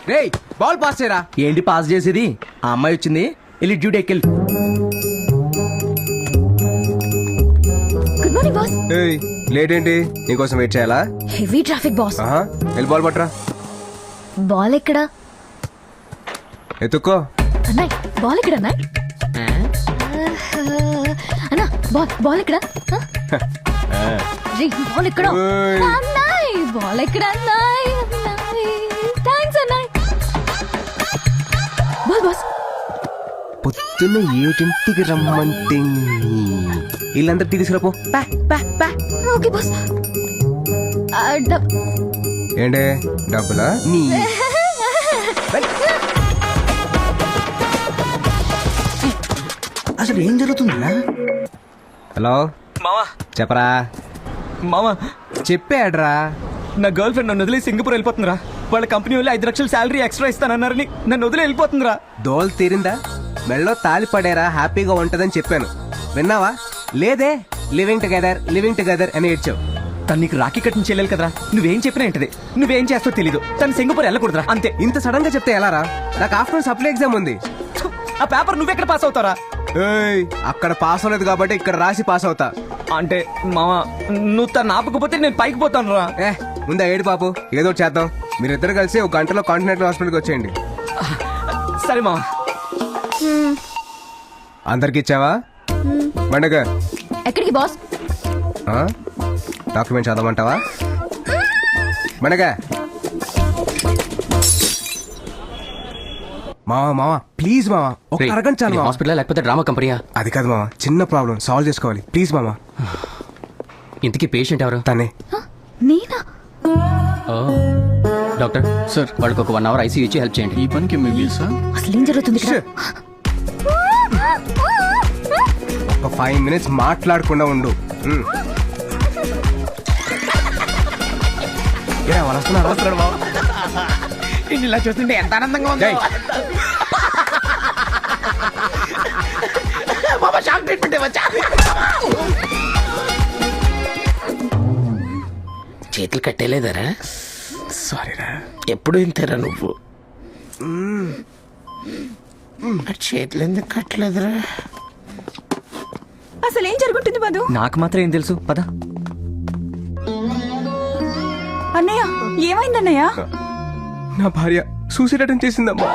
రేయ్ ball pass చేయరా. ఏంటి పాస్ చేసేది? ఆ అమ్మాయి వచ్చింది, వెళ్ళి డ్యూటీ ఎక్కెళ్ళి. Good morning boss. ఏయ్ లేట్ ఏంటి? నీకోసం వెయిట్ చేయాలా? Heavy traffic boss. వెళ్ళి బాల్ పట్టరా. బాల్ ఎక్కడా? ఎత్తుక్కో. అన్నాయ్ బాల్ ఎక్కడ అన్నాయ్? అన్నా బాల్ ఎక్కడ? బాల్ ఎక్కడ? అన్నాయ్ బాల్ ఎక్కడ? అన్నాయ్ థ్యాంక్స్ అన్నాయ్. Ball boss. పొద్దున్న 7ంటికి రమ్మంటే వీళ్ళందరూ తీసుకురాపో. Okay boss. ఏంటే డబ్బులా? నీ అసలు ఏం జరుగుతుందా? హలో మావా, చెప్పరా. మావా, చెప్పాడ్రా. నా గర్ల్ ఫ్రెండ్ నన్ను వదిలి సింగపూర్ వెళ్ళిపోతుందిరా. వాళ్ళ కంపెనీ వాళ్ళు 5 లక్షలు శాలరీ ఎక్స్ట్రా ఇస్తానన్నారని నన్ను వదిలి వెళ్ళిపోతుందిరా. దోల్ తీరిందా? మెళ్ళో తాలి పడేరా, హ్యాపీగా ఉంటదని చెప్పాను. విన్నావా? లేదే. లివింగ్ టుగెదర్ అని ఏడ్చావు. తను నీకు రాఖీ కట్టిన చెల్లెలు కదరా. నువ్వేం చెప్పినా ఏంటది, నువ్వేం చేస్తావు తెలీదు. తను సింగపూర్ వెళ్ళకూడదురా, అంతే. ఇంత సడన్ గా చెప్తే ఎలారా? నాకు ఆఫ్టర్నూన్ సప్లై ఎగ్జామ్ ఉంది. ఆ పేపర్ నువ్వెక్కడ పాస్ అవుతారా? ఏయ్, అక్కడ పాస్ అవ్వలేదు కాబట్టి ఇక్కడ రాసి పాస్ అవుతా. అంటే మావా, నువ్వు తను ఆపకపోతే నేను పైకి పోతాను రా. ముందా ఏడు పాపు, ఏదో ఒకటి చేద్దాం. మీరిద్దరు కలిసి ఒక గంటలో కాంటినెంటల్ హాస్పిటల్కి వచ్చేయండి. సరే మావా. అందరికి ఇచ్చావా? పండగ ఎక్కడికి బాస్? డాక్యుమెంట్ చదవమంటావా? పండగ మావా ప్లీజ్ మావా, ఒక అరగంట చాలు. హాస్పిటల్ లేకపోతే డ్రామా కంపెనీయా? అది కాదు మావా, చిన్న ప్రాబ్లం సాల్వ్ చేసుకోవాలి. ప్లీజ్ మావా. ఇంతకీ పేషెంట్ ఎవరు? తనే. నేనా? డాక్టర్ సార్, వాళ్ళకి ఒక 1 అవర్ ఐసీయూ ఇచ్చి హెల్ప్ చేయండి. ఈ పనికి అసలు ఏం జరుగుతుంది ఇక్కడ? ఒక 5 minutes మాట్లాడకుండా ఉండు. వస్తున్నాడు బాబు. ఇలా చూస్తుంటే ఎంత ఆనందంగా ఉంది. చేతులు కట్టేలేదరా? సారీరా. ఎప్పుడు ఇంతేరా నువ్వు? చేతులు ఎందుకు కట్టలేదురా? అసలు ఏం జరుగుతుంది మధు? నాకు మాత్రం ఏం తెలుసు, పద. అన్నయ్య ఏమైందన్నయ్య? నా భార్య సూసైడ్ అటెంప్ట్ చేసిందమ్మా.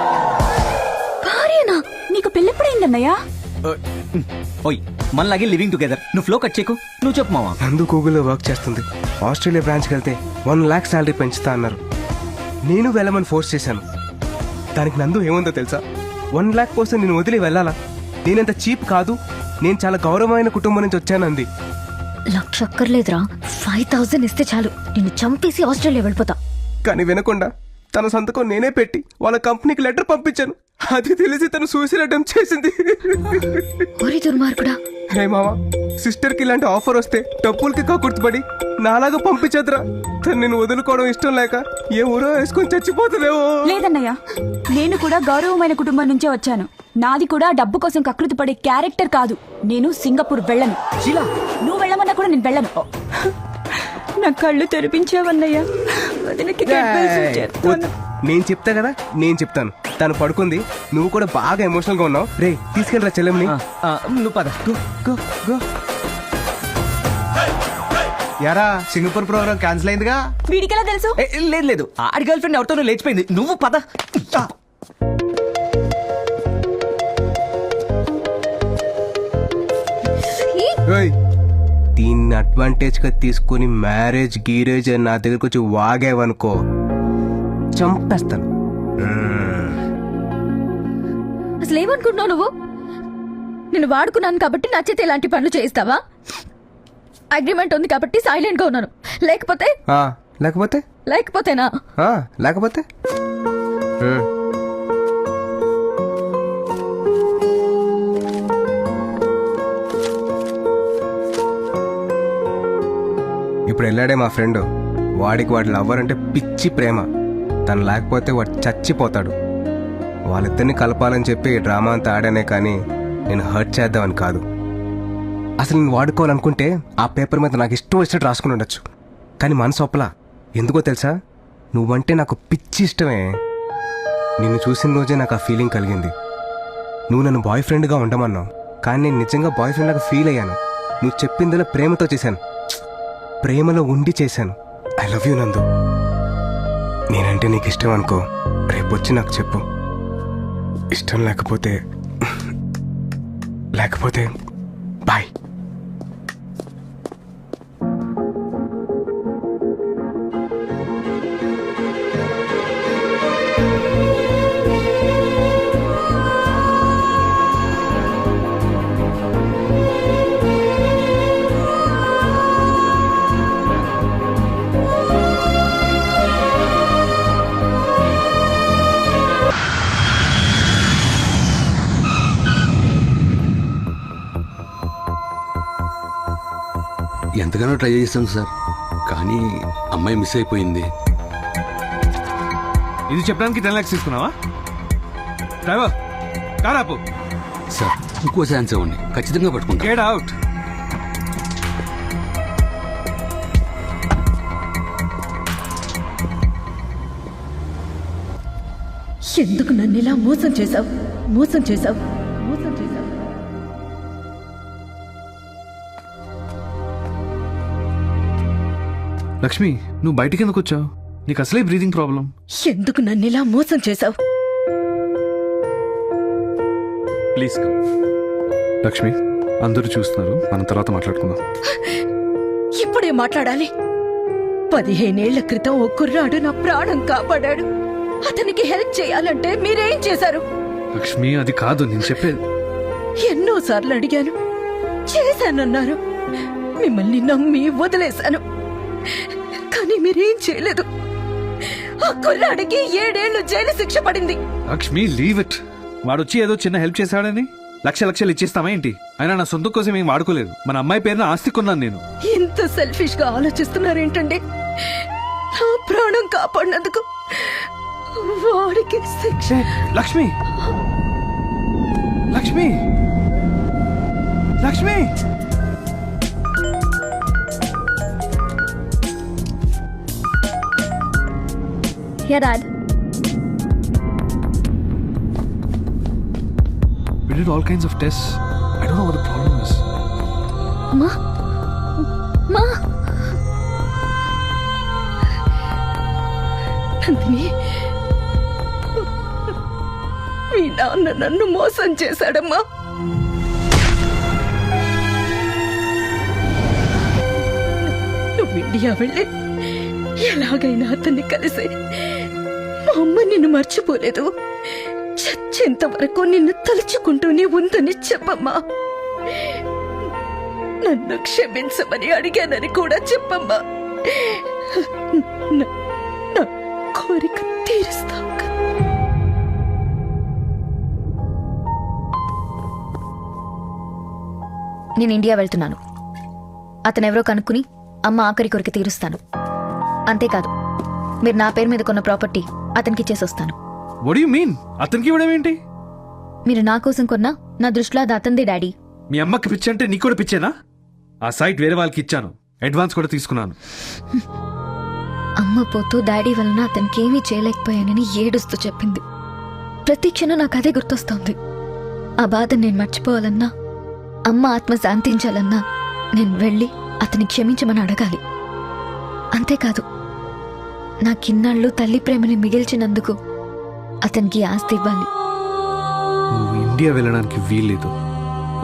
భార్యనా? నీకు పెళ్ళెప్పుడైందన్నయ్య? ఓయ్, మనలాగే లివింగ్ టుగెదర్. నువ్వు ఫ్లో కట్ చేయకు, నువ్వు చెప్పు మావా. నందు గూగుల్లో వర్క్ చేస్తుంది. ఆస్ట్రేలియా బ్రాంచ్కి వెళ్తే 1 lakh శాలరీ పెంచుతా అన్నారు. నేను వెళ్ళమని ఫోర్స్ చేశాను. దానికి నందు ఏముందో తెలుసా? 1 lakh కోసం నేను వదిలి వెళ్ళాలా? నేనంత చీప్ కాదు, నేను చాలా గౌరవమైన కుటుంబం నుంచి వచ్చానంది. 1,00,000 అక్కర్లేదురా, 5,000 ఇస్తే చాలు, నిన్ను చంపేసి ఆస్ట్రేలియా వెళ్ళిపోతా. కానీ వినకుండా తన సంతకం నేనే పెట్టి వాళ్ళ కంపెనీకి లెటర్ పంపించాను. అది తెలిసి తను సూసైడ్ అటెంప్ట్ చేసింది. ఒరే దుర్మార్గుడా. రే మావా, సిస్టర్ కి ఇలాంటి ఆఫర్ వస్తే డబ్బులకి గుర్తుపడి నాలాగా పంపించదురా. తను నేను వదులుకోవడం ఇష్టం లేక ఏ ఊరో వేసుకొని చచ్చిపోతుందేమో. లేదన్నయ్య, నేను కూడా గౌరవమైన కుటుంబం నుంచే వచ్చాను. నాది కూడా డబ్బు కోసం కకృతి పడే క్యారెక్టర్ కాదు. నేను సింగపూర్ వెళ్ళను. శీలా, నువ్వు వెళ్ళమన్నా కూడా నేను వెళ్ళను. నా కళ్ళు తెరిపించావన్నయ్య. నేను చెప్తా కదా, నేను చెప్తాను. తను పడుకుంది, నువ్వు కూడా బాగా ఎమోషనల్ గా ఉన్నావు. రే తీసుకెళ్ళరా చెల్లెమ్ని. నువ్వు పద. యారా, సింగపూర్ ప్రోగ్రామ్ క్యాన్సిల్ అయిందిగా? వీడికెలా తెలుసు? లేదు, ఆడి గర్ల్ ఫ్రెండ్ ఎవరితోనూ లేచిపోయింది. నువ్వు పద. దీన్ని అడ్వాంటేజ్ గా తీసుకుని మ్యారేజ్ గీరేజ్ అని నా దగ్గరకు వచ్చి వాగేవనుకో, చంపేస్తాను. అసలు ఏమనుకుంటున్నావు నువ్వు? నేను వాడుకున్నాను కాబట్టి నా చేత ఇలాంటి పనులు చేయిస్తావా? అగ్రిమెంట్ ఉంది కాబట్టి సైలెంట్ గా ఉన్నాను. లేకపోతే లేకపోతేనా? లేకపోతే ఇప్పుడు వెళ్ళాడే మా ఫ్రెండ్. వాడికి వాడి లవ్వర్ అంటే పిచ్చి ప్రేమ. తను లేకపోతే వాడు చచ్చిపోతాడు. వాళ్ళిద్దరిని కలపాలని చెప్పి డ్రామా అంతా ఆడానే కానీ నేను హర్ట్ చేద్దామని కాదు. అసలు నేను వాడుకోవాలనుకుంటే ఆ పేపర్ మీద నాకు ఇష్టం వచ్చినట్టు రాసుకుని ఉండొచ్చు. కానీ మనసు ఒప్పలా. ఎందుకో తెలుసా, నువ్వంటే నాకు పిచ్చి ఇష్టమే. నిన్ను చూసిన రోజే నాకు ఆ ఫీలింగ్ కలిగింది. నువ్వు నన్ను బాయ్ ఫ్రెండ్గా ఉండమన్నావు, కానీ నేను నిజంగా బాయ్ ఫ్రెండ్ లాగా ఫీల్ అయ్యాను. నువ్వు చెప్పిందిలో ప్రేమతో చేశాను, ప్రేమలో ఉండి చేశాను. ఐ లవ్ యూ నందు. నేనంటే నీకు ఇష్టం అనుకో, రేపు వచ్చి నాకు చెప్పు. ఇష్టం లేకపోతే బాయ్. ఎంతగానో ట్రై చేశాం సార్, కానీ అమ్మాయి మిస్ అయిపోయింది. ఇది చెప్పడానికి 10 lakhs తీసుకున్నావా? డ్రైవర్ కారాపు. సార్ ఇంకో ఛాన్స్ ఇవ్వండి, ఖచ్చితంగా పట్టుకుంటా. Get out. ఎందుకు నన్ను ఇలా మోసం చేశావు? లక్ష్మి, నువ్వు బయటికి ఎందుకు వచ్చావు? నీకు అసలే బ్రీదింగ్ ప్రాబ్లం. ఎందుకు నన్ను ఇలా మోసం చేశావు? ప్లీజ్ లక్ష్మి, అందరూ చూస్తున్నారు, మనం తర్వాత మాట్లాడుకుందాం. ఇప్పుడే మాట్లాడాలి. 15 ఏళ్ల క్రితం ఓ కుర్రాడు నా ప్రాణం కాపాడాడు. అతనికి హెల్ప్ చేయాలంటే మీరేం చేశారు? లక్ష్మి, అది కాదు నేను చెప్పేది. ఎన్నోసార్లు అడిగాను, చేశానన్నారు. మిమ్మల్ని నమ్మి వదిలేశాను, కానీ మీరేం చేయలేదు. ఆ కుర్రాడికి 7 ఏళ్లు జైలు శిక్ష పడింది. Lakshmi, leave it. వాడొచ్చి ఏదో చిన్న హెల్ప్ చేశాడని లక్షలు ఇచ్చేస్తామా ఏంటి? అయినా నా సొంత కోసం ఏం వాడుకోలేదు. మన అమ్మాయి పేరున ఆస్తి కొన్నాను నేను. ఇంత సెల్ఫిష్ గా ఆలోచిస్తున్నారేంటండి? నా ప్రాణం కాపాడినందుకు వాడికి శిక్ష. Lakshmi, Lakshmi, Lakshmi. Yeah, Dad. We did all kinds of tests. I don't know what the problem is. Ma? Nandini, మీ నాన్న నన్ను మోసం చేశాడమ్మా. నువ్వు ఇండియా వెళ్ళి ఎలాగైనా అతన్ని కలిసి, మా అమ్మ నిన్ను మర్చిపోలేదు, చచ్చేంత వరకు నిన్ను తలుచుకుంటూనే ఉందని చెప్పమ్మా. నన్ను క్షమించమని అడిగానని కూడా చెప్పమ్మా. నా కోరిక తీరుస్తావు కదా? నేను ఇండియా వెళ్తున్నాను. అతనెవరో కనుక్కుని అమ్మ ఆఖరి కోరిక తీరుస్తాను. అంతేకాదు, మీరు నా పేరు మీద కొన్న ప్రాపర్టీ అతనికి ఇచ్చేసొస్తాను. What do you mean? అతనికి ఇవ్వడం ఏంటి? మీరు నా కోసం కొన్నా నా దృష్టిలో అది అతందే డాడీ. మీ అమ్మకి పిచ్చి అంటే నీకు కూడా పిచ్చేనా? ఆ సైట్ వేరే వాళ్ళకి ఇచ్చాను, అడ్వాన్స్ కూడా తీసుకున్నాను. అమ్మ పోతూ డాడీ వలన అతనికి ఏమీ చేయలేకపోయానని ఏడుస్తూ చెప్పింది. ప్రతి క్షణం నాకు అదే గుర్తొస్తోంది. ఆ బాధ నేను మర్చిపోవాలన్నా, అమ్మ ఆత్మ శాంతించాలన్నా నేను వెళ్ళి అతని క్షమించమని అడగాలి. అంతేకాదు, నాకిన్నాళ్ళు తల్లి ప్రేమని మిగిల్చినందుకు అతనికి ఆస్తి ఇవ్వాలి. నువ్వు ఇండియా వెళ్ళడానికి వీల్లేదు,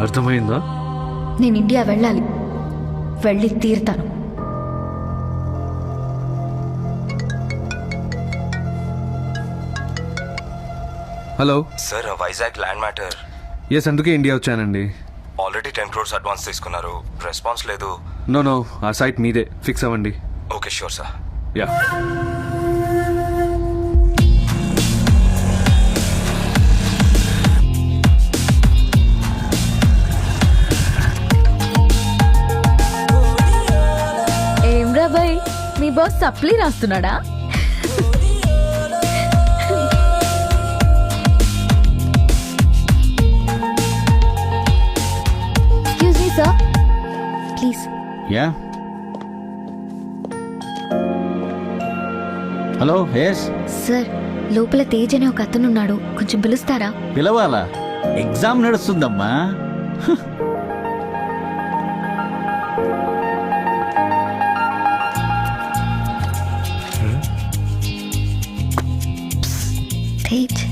అర్థమైందా? నేను ఇండియా వెళ్ళాలి, వెళ్ళి తీరుతాను. Hello sir, Vizag land matter. Yes, అందుకే ఇండియా వచ్చానండి. ఆల్రెడీ 10 crores అడ్వాన్స్ తీసుకున్నారు, రెస్పాన్స్ లేదు. నో, ఆ సైట్ మీదే, ఫిక్స్ అవ్వండి. Okay, sure sir. యా. ఏం రా బాయ్, మీ బాస్ సప్లీ రాస్తున్నాడా? Excuse me sir, please. Yeah hello yes sir, లోపల తేజ్ అనే ఒక అతను ఉన్నాడు, కొంచెం పిలుస్తారా? పిలవాలా? ఎగ్జామ్ నడుస్తుందమ్మా. తేజ్,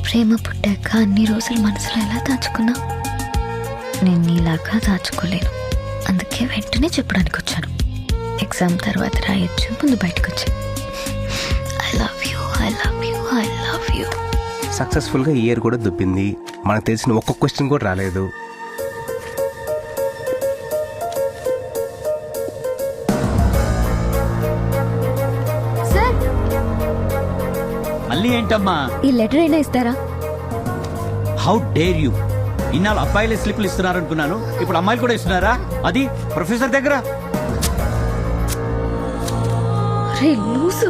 ప్రేమ పుట్టాక అన్ని రోజులు మనసులో ఎలా దాచుకున్నా నేను నీలాగా దాచుకోలేను. అందుకే వెంటనే చెప్పడానికి వచ్చాను. ఎగ్జామ్ తర్వాత రాయొచ్చు, ముందు బయటకు వచ్చి I love you, I love you, I love you. సక్సెస్ఫుల్గా ఇయర్ కూడా దుబ్బింది. మనకు తెలిసిన ఒక్క క్వశ్చన్ కూడా రాలేదు. సార్, మళ్ళీ ఏంటమ్మా? ఈ లెటర్ అయినా ఇస్తారా? How dare you! ఇన్నాళ్ళు అబ్బాయిలే స్లిప్లు ఇస్తున్నారనుకున్నాను, ఇప్పుడు అమ్మాయిలు కూడా ఇస్తున్నారా? అది ప్రొఫెసర్ దగ్గర. రే లూసు,